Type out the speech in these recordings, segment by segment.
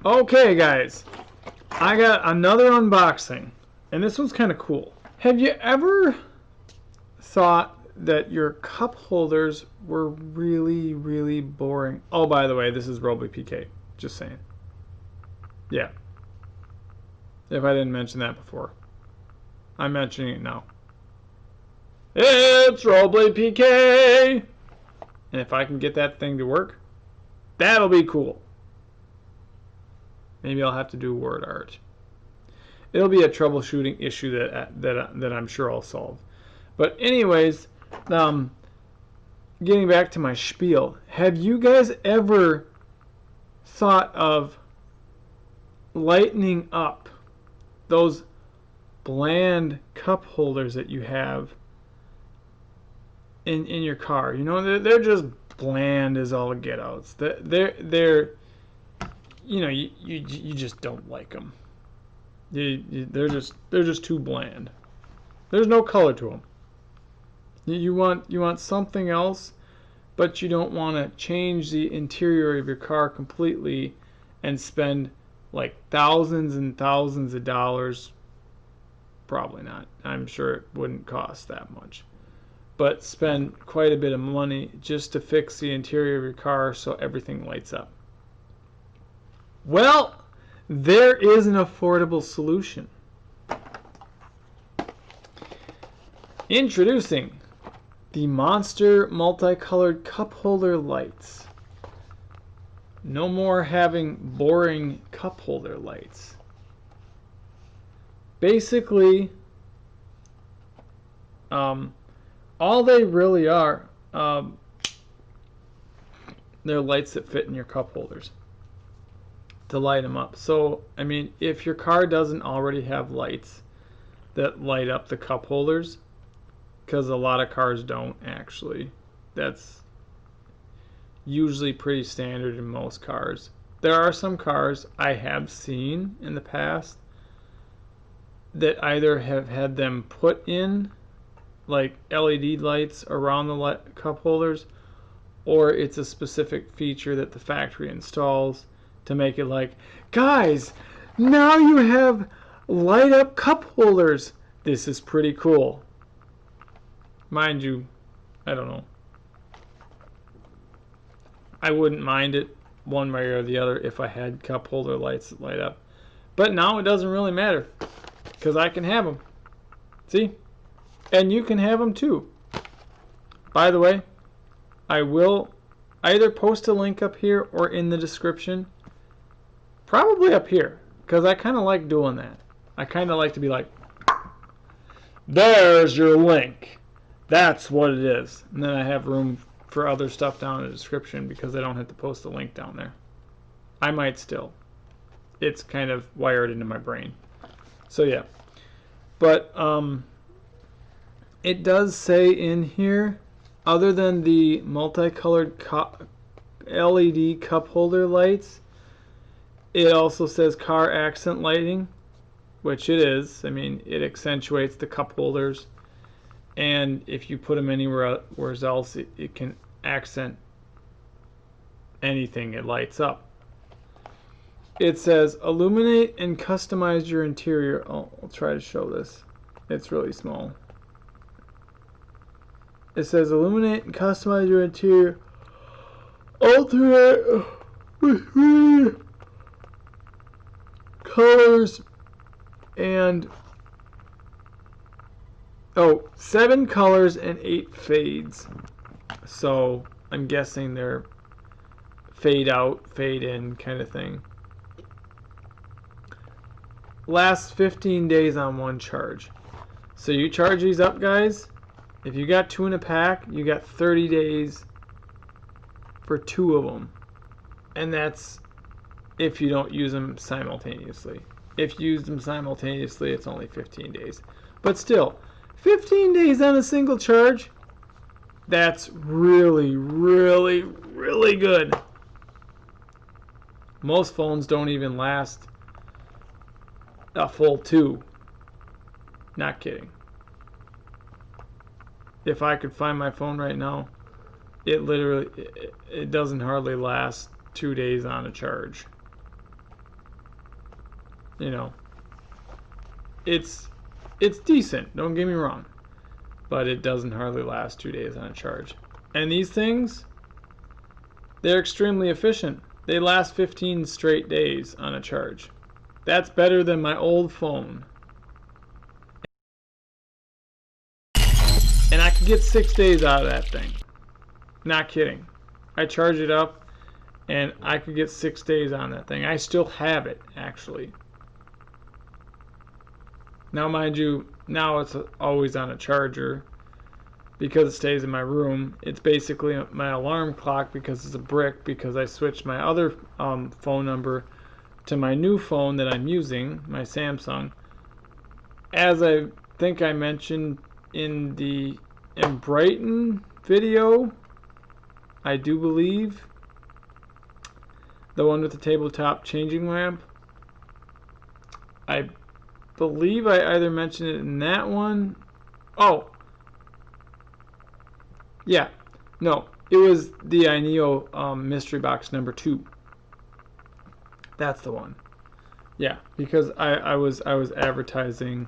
Okay guys, I got another unboxing, and this one's kind of cool. Have you ever thought that your cup holders were really boring? Oh, by the way, this is Roblepk, just saying. Yeah, if I didn't mention that before, I'm mentioning it now. It's Roblepk! And if I can get that thing to work, that'll be cool. Maybe I'll have to do word art. It'll be a troubleshooting issue that I'm sure I'll solve. But anyways, getting back to my spiel, have you guys ever thought of lightening up those bland cup holders that you have in your car? You know, they're just bland as all get outs. They're you know, you just don't like them. They're just too bland. There's no color to them. You want something else, but you don't want to change the interior of your car completely and spend like thousands and thousands of dollars. Probably not. I'm sure it wouldn't cost that much. But spend quite a bit of money just to fix the interior of your car so everything lights up. Well, there is an affordable solution. Introducing the Monster Multicolored Cup Holder Lights. No more having boring cup holder lights. Basically, all they really are, they're lights that fit in your cup holders to light them up. So, I mean, if your car doesn't already have lights that light up the cup holders, because a lot of cars don't actually, that's usually pretty standard in most cars. There are some cars I have seen in the past that either have had them put in like LED lights around the cup holders, or it's a specific feature that the factory installs to make it like, guys, now you have light up cup holders. This is pretty cool. Mind you, I don't know. I wouldn't mind it one way or the other if I had cup holder lights that light up. But now it doesn't really matter because I can have them. See? And you can have them too. By the way, I will either post a link up here or in the description. Probably up here, because I kind of like doing that. I kind of like to be like, there's your link. That's what it is. And then I have room for other stuff down in the description because I don't have to post a link down there. I might still. It's kind of wired into my brain. So yeah. But it does say in here, other than the multicolored LED cup holder lights, it also says car accent lighting, which it is. I mean, it accentuates the cup holders, and if you put them anywhere else, it can accent anything it lights up. It says illuminate and customize your interior. Oh, I'll try to show this. It's really small. It says illuminate and customize your interior. Alternate with 3 colors and 7 colors and 8 fades. So I'm guessing they're fade out, fade in kind of thing. Lasts 15 days on one charge. So you charge these up, guys. If you got 2 in a pack, you got 30 days for 2 of them. And that's if you don't use them simultaneously. If you use them simultaneously, it's only 15 days. But still, 15 days on a single charge, that's really good. Most phones don't even last a full 2. Not kidding. If I could find my phone right now, it doesn't hardly last 2 days on a charge. you know, it's decent, don't get me wrong, but it doesn't hardly last 2 days on a charge. And these things, they're extremely efficient. They last 15 straight days on a charge. That's better than my old phone. And I could get 6 days out of that thing. Not kidding. I charge it up and I could get 6 days on that thing. I still have it, actually. Now, mind you, now it's always on a charger because it stays in my room. It's basically my alarm clock because it's a brick, because I switched my other phone number to my new phone that I'm using, my Samsung. As I think I mentioned in the Brighton video, I do believe, the one with the tabletop changing lamp, I believe I either mentioned it in that one. Oh, yeah, no, it was the iNeo mystery box number 2. That's the one. Yeah, because I was advertising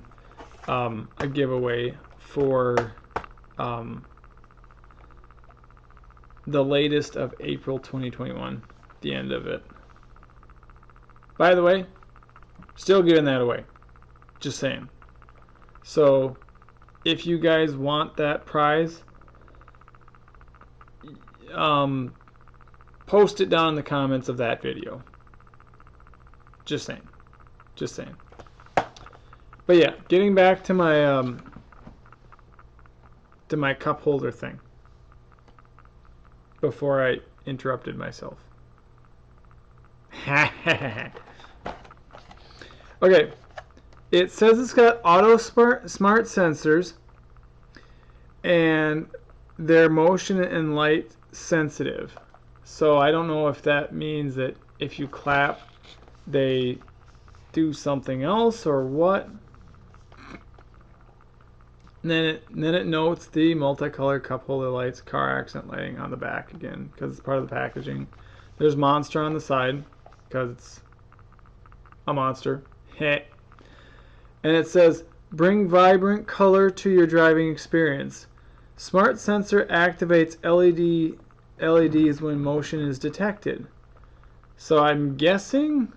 a giveaway for the latest of April 2021, the end of it. By the way, still giving that away. Just saying. So, if you guys want that prize, post it down in the comments of that video. Just saying. Just saying. But yeah, getting back to my cup holder thing before I interrupted myself. Okay, it says it's got auto smart sensors and they're motion and light sensitive. So I don't know if that means that if you clap they do something else or what. And then it notes the multicolored cup holder lights, car accent lighting on the back again because it's part of the packaging. There's Monster on the side because it's a monster. And it says, bring vibrant color to your driving experience. Smart sensor activates LEDs when motion is detected. So I'm guessing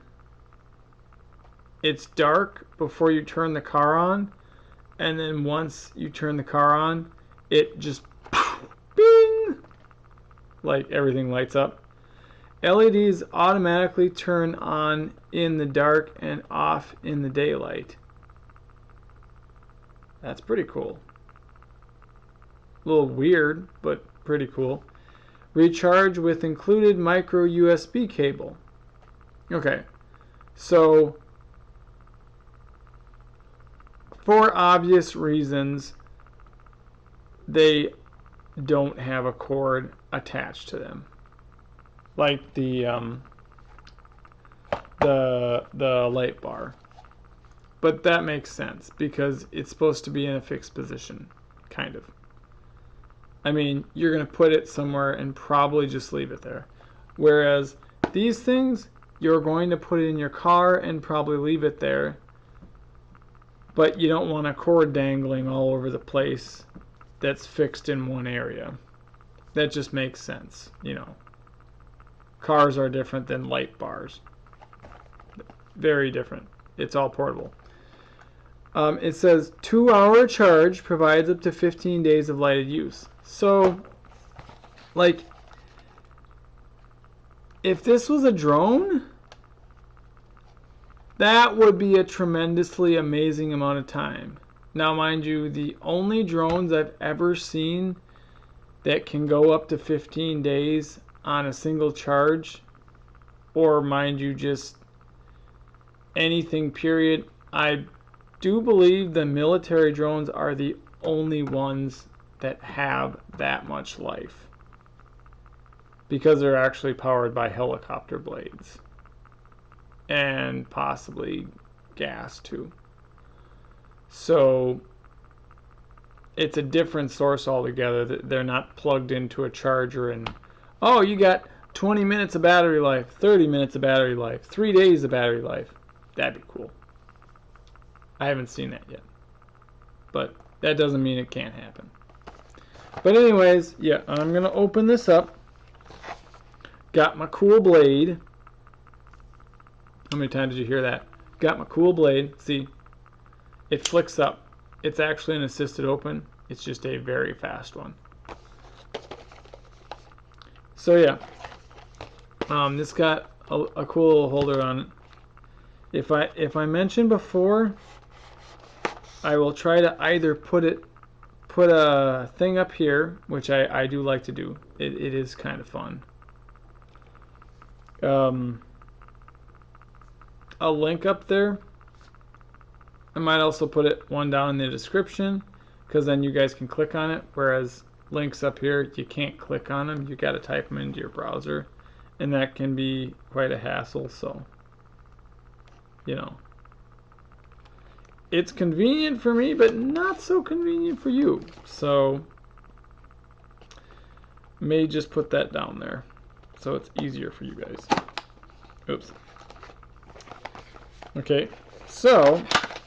it's dark before you turn the car on, and then once you turn the car on, it just bing, like everything lights up. LEDs automatically turn on in the dark and off in the daylight. That's pretty cool. A little weird, but pretty cool. Recharge with included micro USB cable. Okay, so for obvious reasons, they don't have a cord attached to them, like the light bar. But that makes sense because it's supposed to be in a fixed position, kind of. I mean, you're going to put it somewhere and probably just leave it there. Whereas these things, you're going to put it in your car and probably leave it there. But you don't want a cord dangling all over the place that's fixed in one area. That just makes sense, you know. Cars are different than light bars. Very different. It's all portable. It says 2-hour charge provides up to 15 days of lighted use. So, like, if this was a drone, that would be a tremendously amazing amount of time. Now, mind you, the only drones I've ever seen that can go up to 15 days on a single charge, or mind you, just anything period, I do believe the military drones are the only ones that have that much life, because they're actually powered by helicopter blades and possibly gas too. So it's a different source altogether. They're not plugged into a charger and, oh, you got 20 minutes of battery life, 30 minutes of battery life, 3 days of battery life. That'd be cool. I haven't seen that yet. But that doesn't mean it can't happen. But anyways, yeah, I'm going to open this up. Got my cool blade. How many times did you hear that? Got my cool blade. See, it flicks up. It's actually an assisted open. It's just a very fast one. So yeah, this got a cool little holder on it. If I mentioned before, I will try to either put a thing up here, which I do like to do. It is kind of fun. A link up there. I might also put one down in the description, because then you guys can click on it, whereas links up here, you can't click on them. You got to type them into your browser, and that can be quite a hassle. So, you know, it's convenient for me, but not so convenient for you. So, may just put that down there, so it's easier for you guys. Oops. Okay, so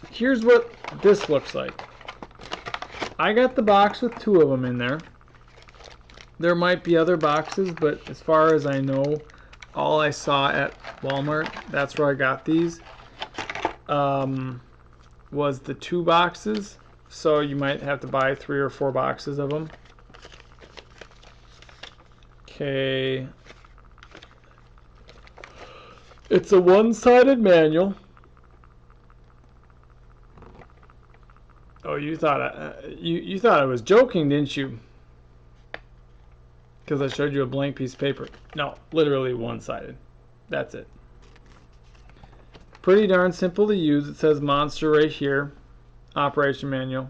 here's what this looks like. I got the box with 2 of them in there. There might be other boxes, but as far as I know, all I saw at Walmart, that's where I got these, was the 2 boxes. So you might have to buy 3 or 4 boxes of them. Okay. It's a one-sided manual. Oh, you thought you thought I was joking, didn't you? Because I showed you a blank piece of paper. No, literally one-sided. That's it. Pretty darn simple to use. It says Monster right here. Operation manual.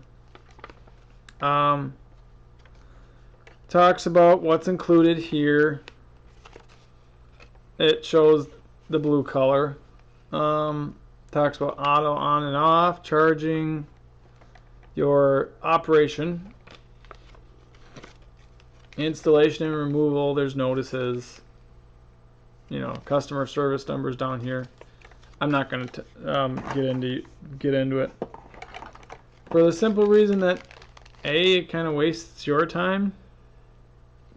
Talks about what's included here. It shows the blue color. Talks about auto on and off, charging, your operation, installation and removal. There's notices, you know, customer service numbers down here. I'm not going to get into it for the simple reason that it kind of wastes your time,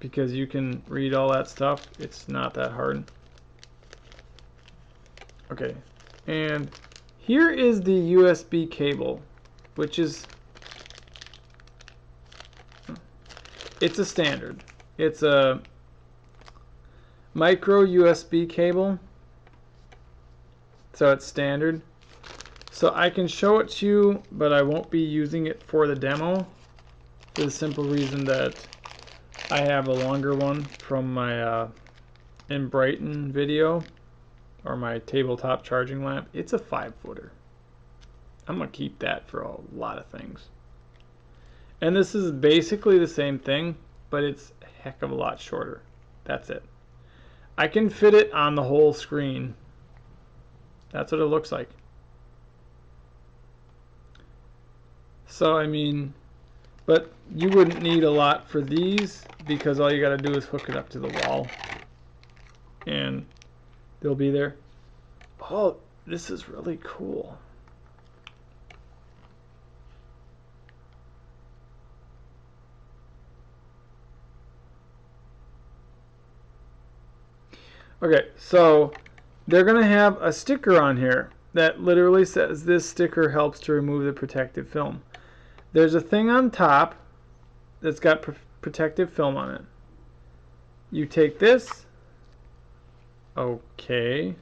because you can read all that stuff. It's not that hard. Okay, and here is the USB cable, which is, it's a standard. It's a micro USB cable, so it's standard. So I can show it to you, but I won't be using it for the demo, for the simple reason that I have a longer one from my in Brighton video, or my tabletop charging lamp. It's a 5-footer. I'm gonna keep that for a lot of things. And this is basically the same thing, but it's a heck of a lot shorter. That's it. I can fit it on the whole screen. That's what it looks like. So I mean, but you wouldn't need a lot for these, because all you got to do is hook it up to the wall and they'll be there. Oh, this is really cool. Okay, so they're going to have a sticker on here that literally says this sticker helps to remove the protective film. There's a thing on top that's got protective film on it. You take this. Okay.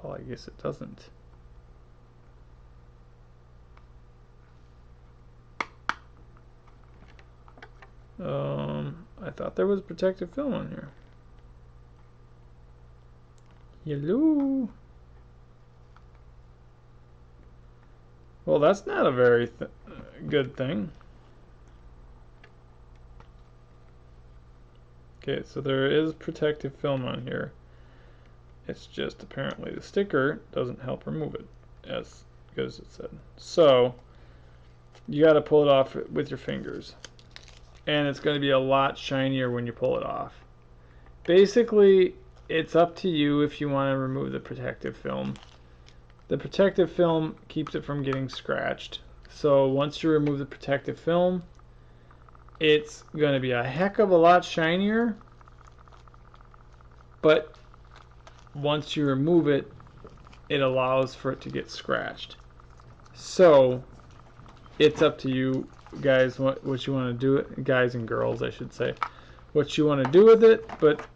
Well, I guess it doesn't. I thought there was protective film on here. Hello. Well, that's not a very good thing. Okay, so there is protective film on here. It's just apparently the sticker doesn't help remove it, as good as it said. So you got to pull it off with your fingers, and it's going to be a lot shinier when you pull it off. Basically, it's up to you if you want to remove the protective film. The protective film keeps it from getting scratched. So once you remove the protective film, it's going to be a heck of a lot shinier. But once you remove it, it allows for it to get scratched. So it's up to you guys what you want to do it, guys and girls I should say, what you want to do with it. But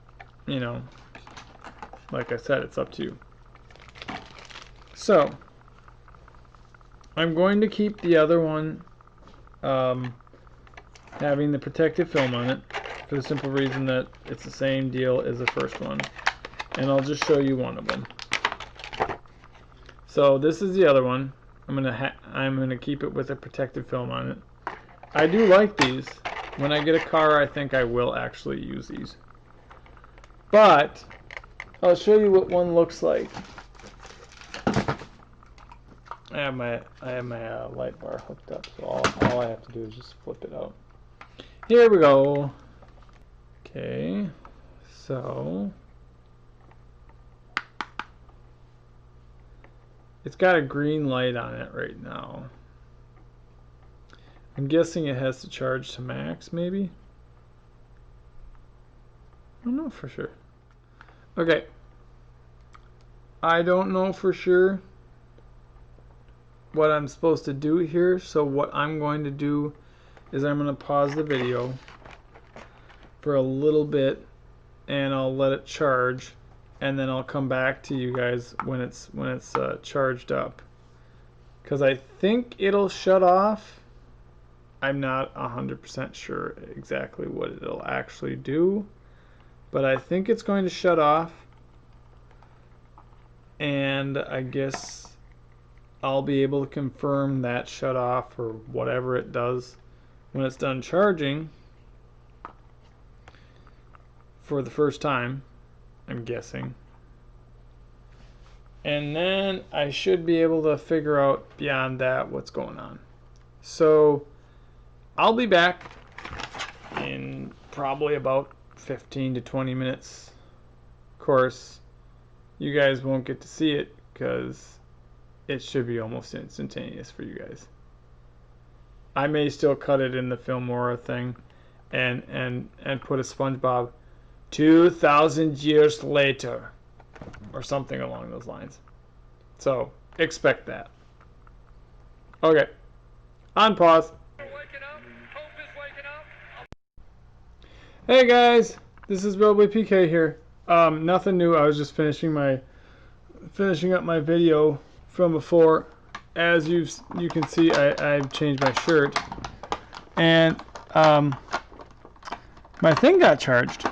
you know, like I said, it's up to you. So I'm going to keep the other one having the protective film on it for the simple reason that it's the same deal as the first one, and I'll just show you one of them. So this is the other one. I'm gonna keep it with a protective film on it. I do like these. When I get a car, I think I will actually use these. But I'll show you what one looks like. I have my light bar hooked up, so all I have to do is just flip it out. Here we go. Okay, so it's got a green light on it right now. I'm guessing it has to charge to max, maybe? I don't know for sure. Okay. I don't know for sure what I'm supposed to do here, so what I'm going to do is I'm going to pause the video for a little bit and I'll let it charge, and then I'll come back to you guys when it's charged up, because I think it'll shut off. I'm not 100% sure exactly what it'll actually do, but I think it's going to shut off, and I guess I'll be able to confirm that shut off or whatever it does when it's done charging for the first time, I'm guessing. And then I should be able to figure out beyond that what's going on. So I'll be back in probably about 15 to 20 minutes. Of course, you guys won't get to see it because it should be almost instantaneous for you guys. I may still cut it in the Filmora thing and put a SpongeBob 2,000 years later or something along those lines. So expect that. Okay, on pause. Hey guys, this is Roblepk here. Nothing new. I was just finishing up my video from before. As you can see, I've changed my shirt, and my thing got charged.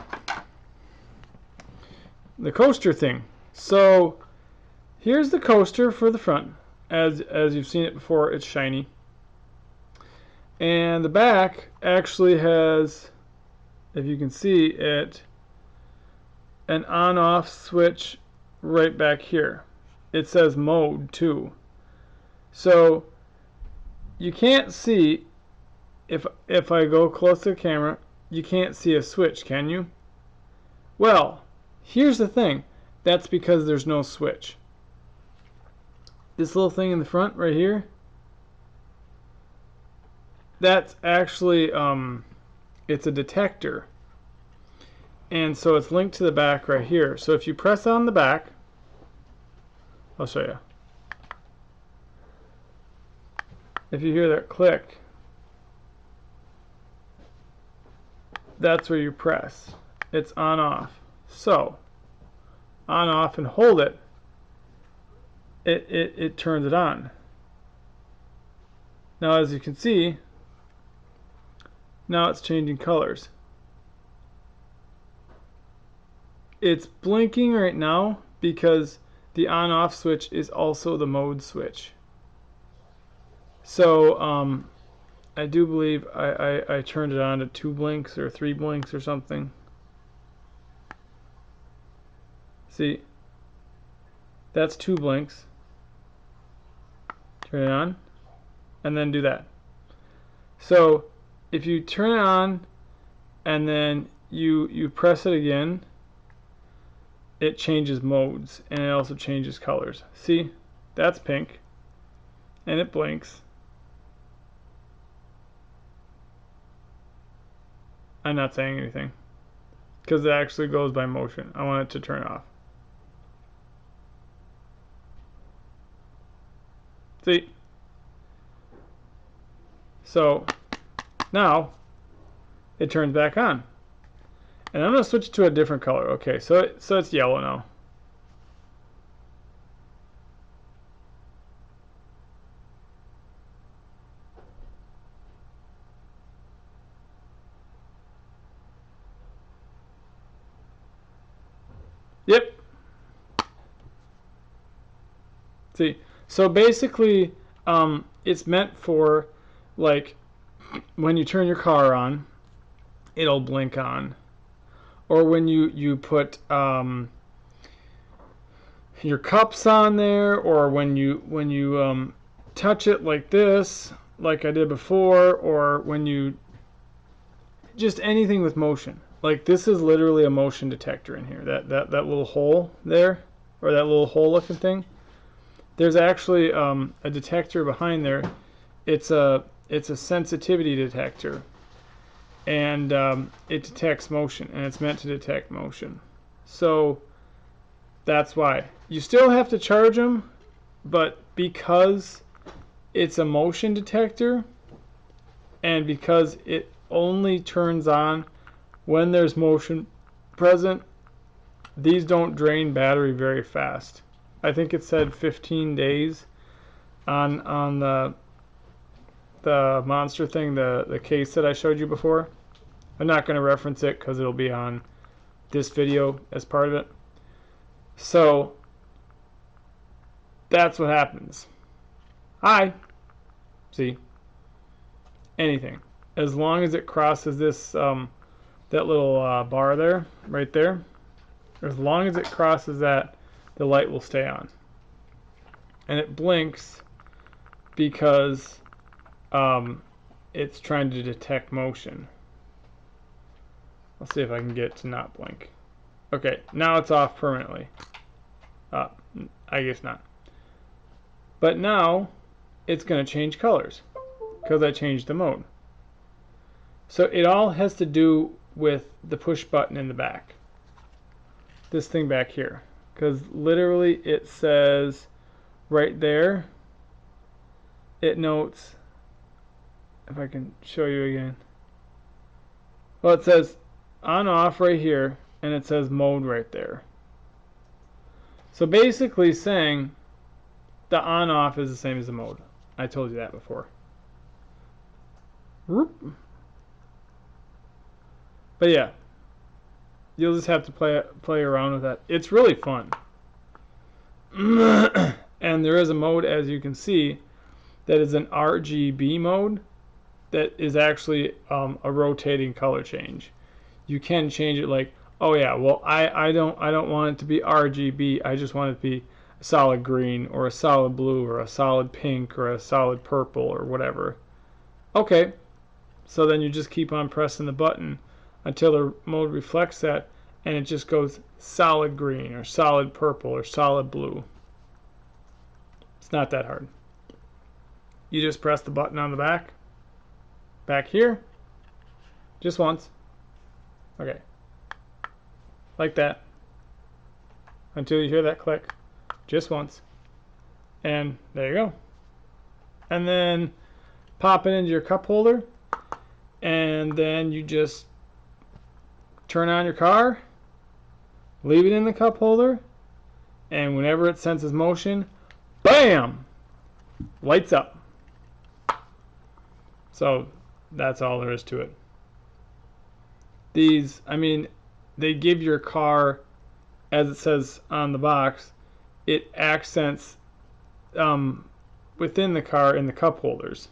The coaster thing. So here's the coaster for the front. As you've seen it before, it's shiny. And the back actually has, if you can see it, an on-off switch right back here. It says mode too. So you can't see, if I go close to the camera, you can't see a switch, can you? Well, here's the thing. That's because there's no switch. This little thing in the front right here, that's actually it's a detector, and so it's linked to the back right here. So if you press on the back, I'll show you. If you hear that click, that's where you press. It's on off. So on off and hold it, it turns it on. Now as you can see, now it's changing colors. It's blinking right now because the on off switch is also the mode switch. So I do believe I turned it on to 2 blinks or 3 blinks or something. See, that's 2 blinks. Turn it on and then do that. So if you turn it on and then you press it again, it changes modes, and it also changes colors. See, That's pink. And it blinks. I'm not saying anything because it actually goes by motion. I want it to turn off. See? So now it turns back on. And I'm going to switch to a different color. Okay, so it's yellow now. Yep. See, so basically, it's meant for, like, when you turn your car on, it'll blink on, or when you put your cups on there, or when you touch it like this, like I did before, or when you just anything with motion. Like this is literally a motion detector in here. That little hole there, or that little hole looking thing. There's actually a detector behind there. It's a sensitivity detector, and it detects motion, and it's meant to detect motion. So that's why you still have to charge them, but because it's a motion detector, and because it only turns on when there's motion present, these don't drain battery very fast. I think it said 15 days on the monster thing, the case that I showed you before. I'm not going to reference it because it'll be on this video as part of it. So that's what happens. Hi. See? Anything. As long as it crosses this that little bar there, right there, as long as it crosses that, the light will stay on. And it blinks because it's trying to detect motion. I'll see if I can get it to not blink. Okay, now it's off permanently. I guess not. But now it's going to change colors because I changed the mode. So it all has to do with the push button in the back. This thing back here. Because literally it says right there, it notes, if I can show you again. Well, it says on off right here, and it says mode right there. So basically saying the on off is the same as the mode. I told you that before. Whoop. But yeah, you'll just have to play around with that. It's really fun. And there is a mode, as you can see, that is an RGB mode that is actually a rotating color change. You can change it like, oh yeah, well I don't want it to be RGB. I just want it to be a solid green or a solid blue or a solid pink or a solid purple or whatever. Okay, so then you just keep on pressing the button until the mode reflects that, and it just goes solid green or solid purple or solid blue. It's not that hard. You just press the button on the back here, just once. Okay, like that, until you hear that click, just once, and there you go. And then pop it into your cup holder, and then you just turn on your car, leave it in the cup holder, and whenever it senses motion, bam, lights up. So that's all there is to it. These, I mean, they give your car, as it says on the box, it accents within the car in the cup holders.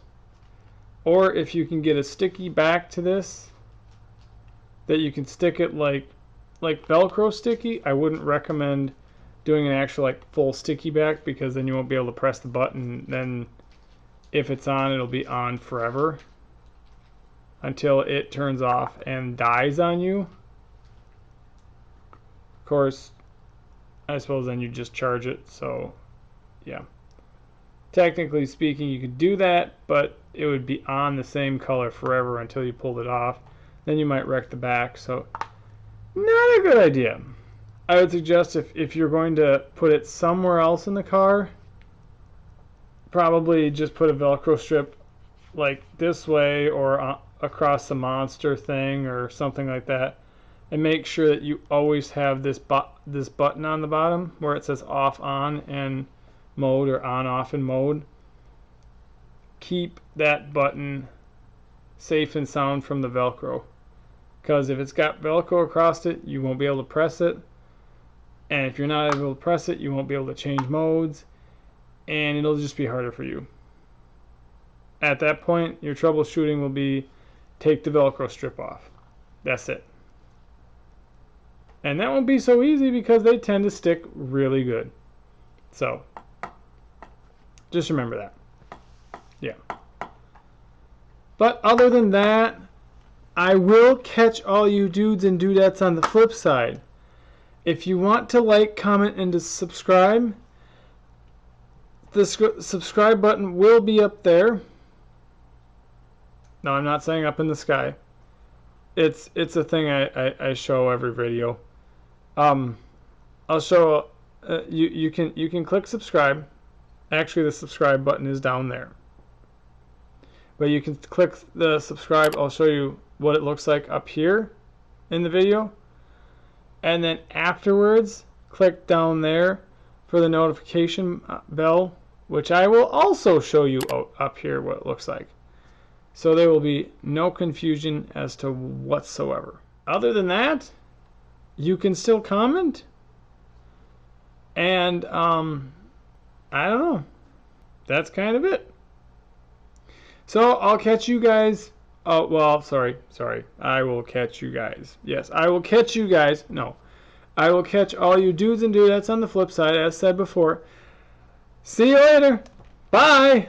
Or if you can get a sticky back to this, that you can stick it like Velcro sticky. I wouldn't recommend doing an actual like full sticky back, because then you won't be able to press the button. Then if it's on, it'll be on forever until it turns off and dies on you. Of course, I suppose then you just charge it. So yeah, technically speaking, you could do that, but it would be on the same color forever until you pulled it off. Then you might wreck the back, so not a good idea. I would suggest if you're going to put it somewhere else in the car, probably just put a Velcro strip like this way or across the monster thing or something like that, and make sure that you always have this button on the bottom where it says off, on, and mode, or on, off, and mode. Keep that button safe and sound from the Velcro, because if it's got Velcro across it, you won't be able to press it, and if you're not able to press it, you won't be able to change modes, and it'll just be harder for you. At that point, your troubleshooting will be take the Velcro strip off. That's it. And that won't be so easy because they tend to stick really good. So, just remember that. Yeah. But other than that, I will catch all you dudes and dudettes on the flip side. If you want to like, comment, and to subscribe, the subscribe button will be up there. No, I'm not saying up in the sky. It's a thing I show every video. I'll show you can click subscribe. Actually, the subscribe button is down there. But you can click the subscribe. I'll show you what it looks like up here in the video. And then afterwards, click down there for the notification bell, which I will also show you up here what it looks like. So there will be no confusion as to whatsoever. Other than that, you can still comment. And I don't know. That's kind of it. So I'll catch you guys. Oh, well, sorry. I will catch you guys. Yes, I will catch you guys. No. I will catch all you dudes and dudettes on the flip side, as said before. See you later. Bye.